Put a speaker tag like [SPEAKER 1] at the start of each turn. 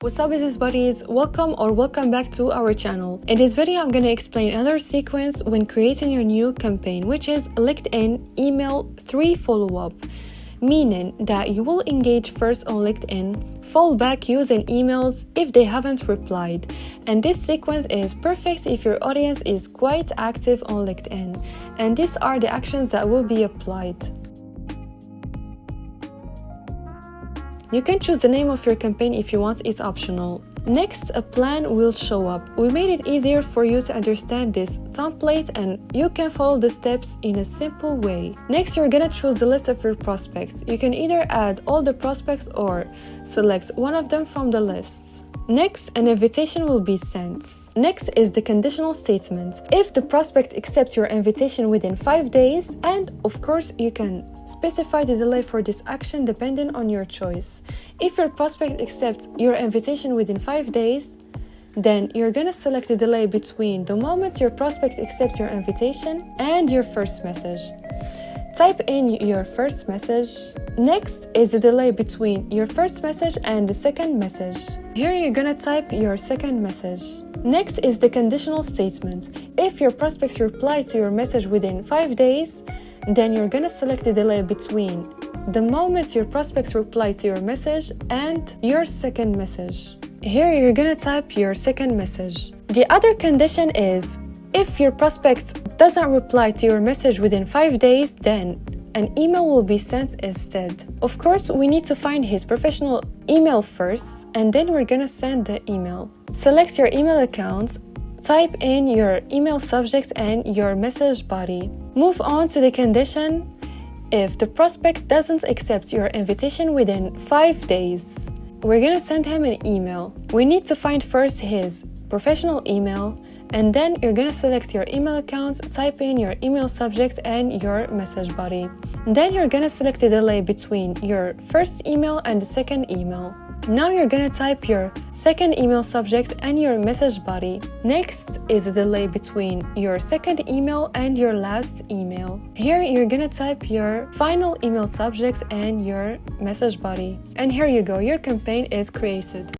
[SPEAKER 1] What's up business buddies, welcome back to our channel. In this video I'm going to explain another sequence when creating your new campaign, which is LinkedIn email 3 follow-up, meaning that you will engage first on LinkedIn, fall back using emails if they haven't replied. And this sequence is perfect if your audience is quite active on LinkedIn, and these are the actions that will be applied. You can choose the name of your campaign if you want, it's optional. Next, a plan will show up. We made it easier for you to understand this template and you can follow the steps in a simple way. Next, you're gonna choose the list of your prospects. You can either add all the prospects or select one of them from the lists. Next, an invitation will be sent. Next is the conditional statement. If the prospect accepts your invitation within 5 days, and of course you can specify the delay for this action depending on your choice. If your prospect accepts your invitation within 5 days, then you're gonna select the delay between the moment your prospect accepts your invitation and your first message. Type in your first message. Next is the delay between your first message and the second message. Here you're gonna type your second message. Next is the conditional statement. If your prospects reply to your message within 5 days, then you're gonna select the delay between the moment your prospects reply to your message and your second message. Here you're gonna type your second message. The other condition is if your prospect doesn't reply to your message within 5 days, then an email will be sent instead. Of course, we need to find his professional email first, and then we're gonna send the email. Select your email account, type in your email subject and your message body. Move on to the condition if the prospect doesn't accept your invitation within 5 days. We're gonna send him an email. We need to find first his professional email, and then you're gonna select your email account, type in your email subject and your message body. Then you're gonna select the delay between your first email and the second email. Now you're gonna type your second email subject and your message body. Next is the delay between your second email and your last email. Here you're gonna type your final email subject and your message body. And here you go, your campaign is created.